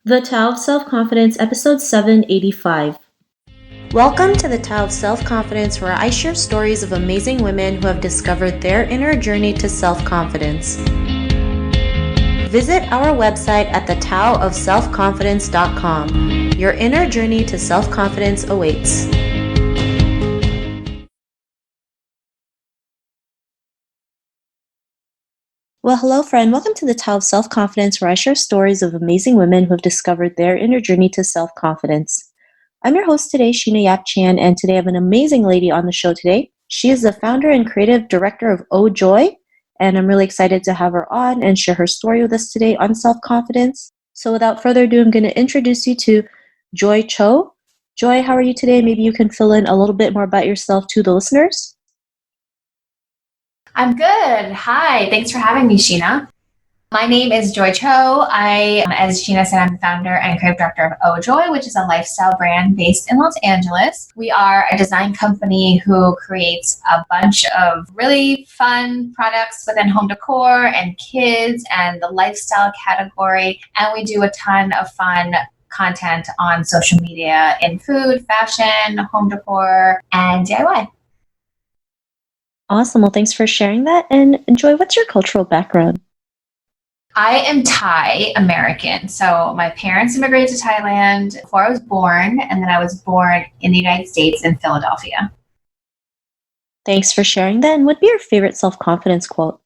The Tao of Self-Confidence, episode 785. Welcome to the Tao of Self-Confidence, where I share stories of amazing women who have discovered their inner journey to self-confidence. Visit our website at thetaoofselfconfidence.com. Your inner journey to self-confidence awaits. Well, hello, friend. Welcome to the Tao of Self-Confidence, where I share stories of amazing women who have discovered their inner journey to self-confidence. I'm your host today, Sheena Yap Chan, and today I have an amazing lady on the show today. She is the founder and creative director of Joy, and I'm really excited to have her on and share her story with us today on self-confidence. So without further ado, I'm going to introduce you to Joy Cho. Joy, how are you today? Maybe you can fill in a little bit more about yourself to the listeners. I'm good. Hi. Thanks for having me, Sheena. My name is Joy Cho. As Sheena said, I'm the founder and creative director of Joy, which is a lifestyle brand based in Los Angeles. We are a design company who creates a bunch of really fun products within home decor and kids and the lifestyle category. And we do a ton of fun content on social media in food, fashion, home decor, and DIY. Awesome. Well, thanks for sharing that. And Joy, what's your cultural background? I am Thai American. So my parents immigrated to Thailand before I was born, and then I was born in the United States in Philadelphia. Thanks for sharing that. And what'd be your favorite self-confidence quote?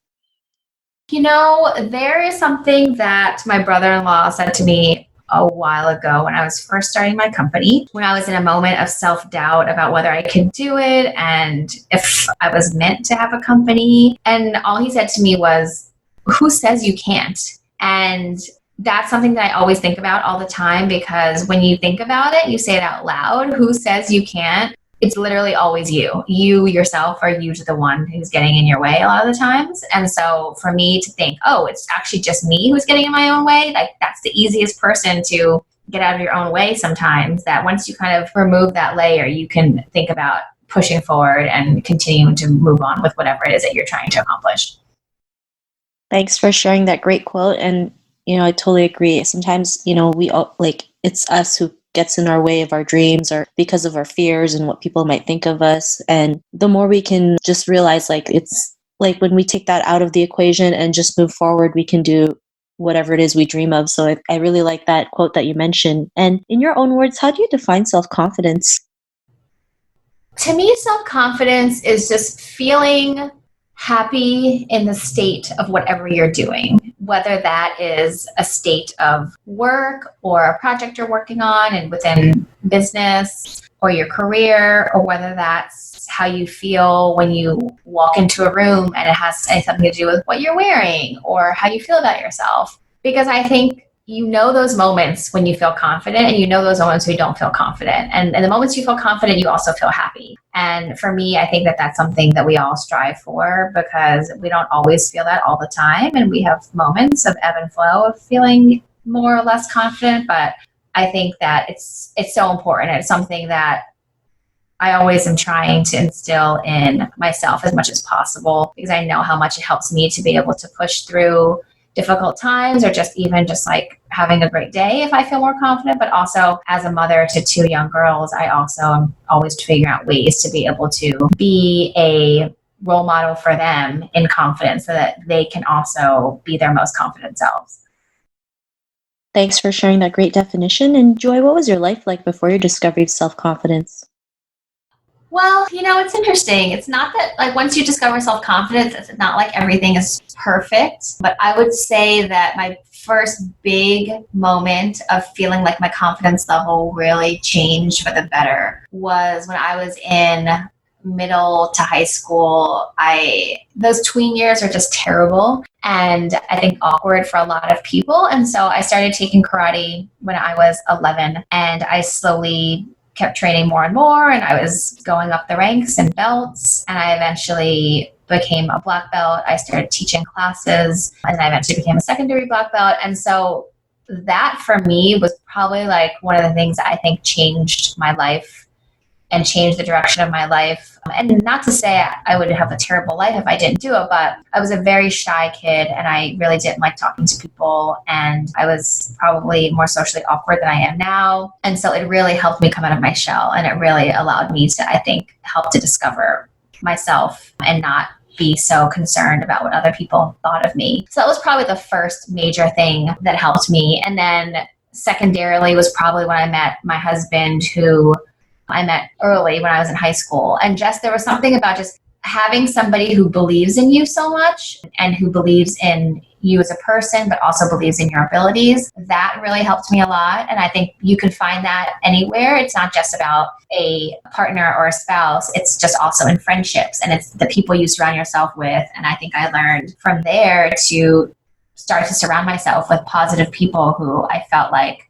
You know, there is something that my brother-in-law said to me a while ago when I was first starting my company, when I was in a moment of self-doubt about whether I could do it and if I was meant to have a company. And all he said to me was, "Who says you can't?" And that's something that I always think about all the time, because when you think about it, you say it out loud. Who says you can't? It's literally always you. You yourself are usually the one who's getting in your way a lot of the times. And so for me to think, oh, it's actually just me who's getting in my own way, like that's the easiest person to get out of your own way sometimes, that once you kind of remove that layer, you can think about pushing forward and continuing to move on with whatever it is that you're trying to accomplish. Thanks for sharing that great quote. And, I totally agree. Sometimes, we all it's us who gets in our way of our dreams, or because of our fears and what people might think of us. And the more we can just realize, it's like when we take that out of the equation and just move forward, we can do whatever it is we dream of. So I really like that quote that you mentioned. And in your own words, how do you define self-confidence? To me, self-confidence is just feeling happy in the state of whatever you're doing, whether that is a state of work or a project you're working on and within business or your career, or whether that's how you feel when you walk into a room and it has something to do with what you're wearing or how you feel about yourself. Because I think those moments when you feel confident, and those moments when you don't feel confident. And the moments you feel confident, you also feel happy. And for me, I think that that's something that we all strive for, because we don't always feel that all the time. And we have moments of ebb and flow of feeling more or less confident. But I think that it's so important. It's something that I always am trying to instill in myself as much as possible, because I know how much it helps me to be able to push through difficult times, or just like having a great day if I feel more confident. But also, as a mother to two young girls, I also am always figuring out ways to be able to be a role model for them in confidence, so that they can also be their most confident selves. Thanks for sharing that great definition. And Joy, what was your life like before you discovered self-confidence? Well, it's interesting. It's not that once you discover self-confidence, it's not like everything is perfect. But I would say that my first big moment of feeling like my confidence level really changed for the better was when I was in middle to high school. Those tween years are just terrible, and I think awkward for a lot of people. And so I started taking karate when I was 11, and I slowly kept training more and more, and I was going up the ranks and belts, and I eventually became a black belt. I started teaching classes, and I eventually became a secondary black belt. And so that for me was probably one of the things that I think changed my life and change the direction of my life. And not to say I would have a terrible life if I didn't do it, but I was a very shy kid and I really didn't like talking to people. And I was probably more socially awkward than I am now. And so it really helped me come out of my shell, and it really allowed me to, I think, help to discover myself and not be so concerned about what other people thought of me. So that was probably the first major thing that helped me. And then secondarily was probably when I met my husband, who I met early when I was in high school. And just there was something about just having somebody who believes in you so much and who believes in you as a person, but also believes in your abilities. That really helped me a lot. And I think you can find that anywhere. It's not just about a partner or a spouse. It's just also in friendships, and it's the people you surround yourself with. And I think I learned from there to start to surround myself with positive people who I felt like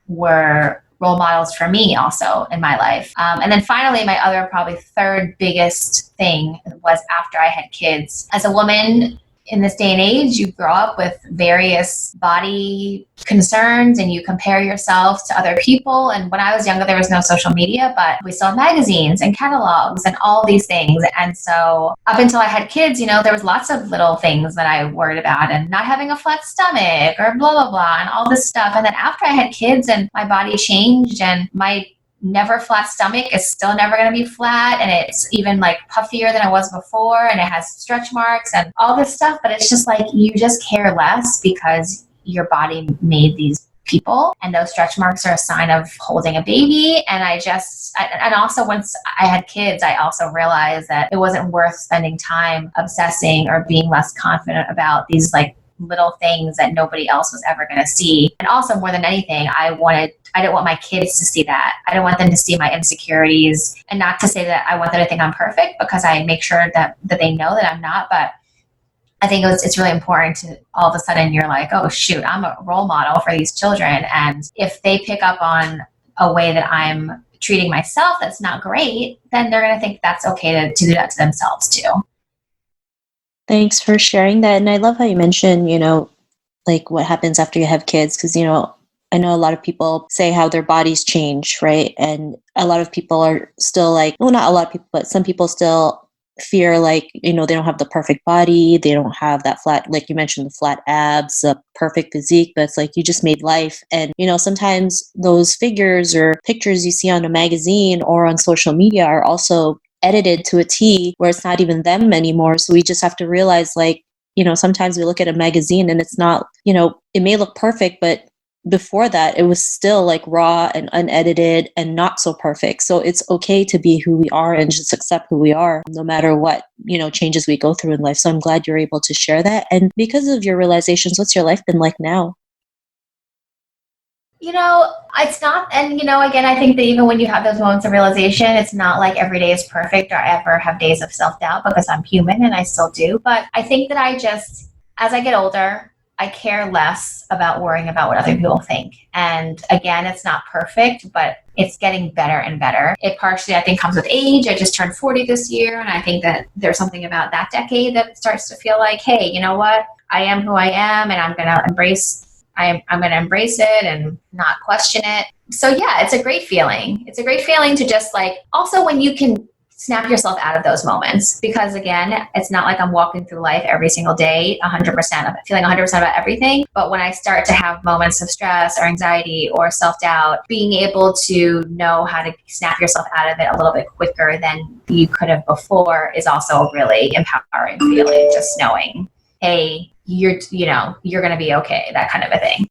were role models for me also in my life. And then finally, my other probably third biggest thing was after I had kids. As a woman in this day and age, you grow up with various body concerns and you compare yourself to other people. And when I was younger, there was no social media, but we saw magazines and catalogs and all these things. And so up until I had kids, there was lots of little things that I worried about, and not having a flat stomach or blah, blah, blah, and all this stuff. And then after I had kids and my body changed, and my never flat stomach is still never going to be flat, and it's even like puffier than it was before, and it has stretch marks and all this stuff, but it's just like you just care less because your body made these people, and those stretch marks are a sign of holding a baby. And and also once I had kids, I also realized that it wasn't worth spending time obsessing or being less confident about these like little things that nobody else was ever going to see. And also more than anything, I didn't want my kids to see that. I didn't want them to see my insecurities, and not to say that I want them to think I'm perfect, because I make sure that they know that I'm not. But I think it's really important to all of a sudden you're like, oh shoot, I'm a role model for these children. And if they pick up on a way that I'm treating myself that's not great, then they're going to think that's okay to do that to themselves too. Thanks for sharing that. And I love how you mentioned, like what happens after you have kids, because, I know a lot of people say how their bodies change, right? And a lot of people are still like, well, not a lot of people, but some people still fear like, they don't have the perfect body. They don't have that flat, like you mentioned, the flat abs, the perfect physique, but it's like you just made life. And, sometimes those figures or pictures you see on a magazine or on social media are also edited to a T where it's not even them anymore. So we just have to realize like, sometimes we look at a magazine and it's not, it may look perfect, but before that it was still like raw and unedited and not so perfect. So it's okay to be who we are and just accept who we are no matter what, changes we go through in life. So I'm glad you're able to share that. And because of your realizations, what's your life been like now? It's not, and again, I think that even when you have those moments of realization, it's not like every day is perfect or I ever have days of self-doubt, because I'm human and I still do. But I think that as I get older, I care less about worrying about what other people think. And again, it's not perfect, but it's getting better and better. It partially, I think, comes with age. I just turned 40 this year, and I think that there's something about that decade that starts to feel like, hey, you know what? I am who I am, and I'm going to embrace it and not question it. So yeah, it's a great feeling. It's a great feeling to just like, also when you can snap yourself out of those moments, because again, it's not like I'm walking through life every single day, 100% of it, feeling 100% about everything. But when I start to have moments of stress or anxiety or self-doubt, being able to know how to snap yourself out of it a little bit quicker than you could have before is also a really empowering feeling. Just knowing, hey, you're going to be okay, that kind of a thing.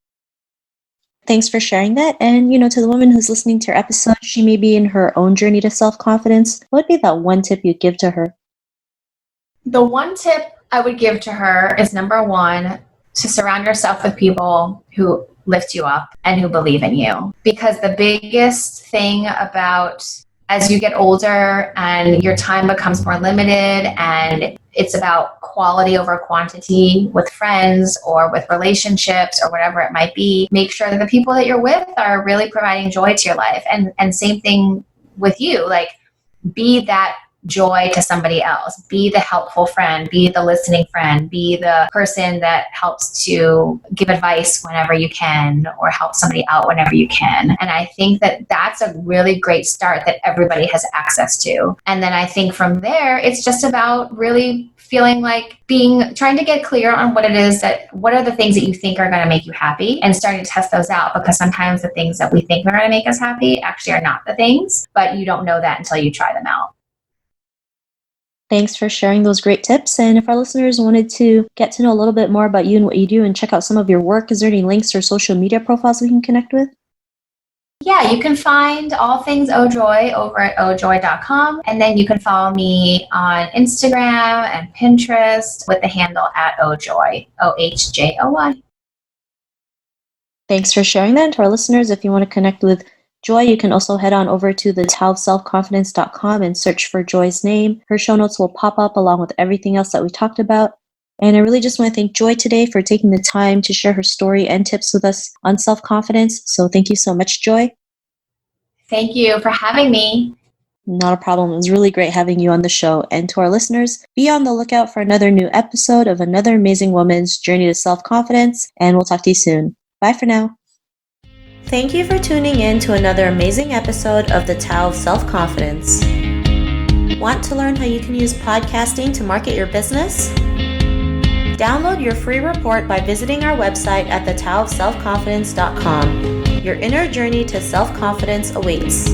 Thanks for sharing that. And, to the woman who's listening to your episode, she may be in her own journey to self-confidence. What would be that one tip you'd give to her? The one tip I would give to her is, number one, to surround yourself with people who lift you up and who believe in you. Because the biggest thing about as you get older and your time becomes more limited, and it's about quality over quantity with friends or with relationships or whatever it might be, make sure that the people that you're with are really providing joy to your life. And same thing with you, like be that joy to somebody else. Be the helpful friend, be the listening friend, be the person that helps to give advice whenever you can or help somebody out whenever you can. And I think that that's a really great start that everybody has access to. And then I think from there, it's just about really feeling like trying to get clear on what are the things that you think are going to make you happy and starting to test those out, because sometimes the things that we think are going to make us happy actually are not the things, but you don't know that until you try them out. Thanks for sharing those great tips. And if our listeners wanted to get to know a little bit more about you and what you do and check out some of your work, is there any links or social media profiles we can connect with? Yeah, you can find all things OJoy over at ojoy.com. And then you can follow me on Instagram and Pinterest with the handle at OJoy, OHJOY. Thanks for sharing that. And to our listeners, if you want to connect with Joy, you can also head on over to the selfconfidence.com and search for Joy's name. Her show notes will pop up along with everything else that we talked about. And I really just want to thank Joy today for taking the time to share her story and tips with us on self-confidence. So thank you so much, Joy. Thank you for having me. Not a problem. It was really great having you on the show. And to our listeners, be on the lookout for another new episode of another amazing woman's journey to self-confidence. And we'll talk to you soon. Bye for now. Thank you for tuning in to another amazing episode of the Tao of Self-Confidence. Want to learn how you can use podcasting to market your business? Download your free report by visiting our website at thetaoofselfconfidence.com. Your inner journey to self-confidence awaits.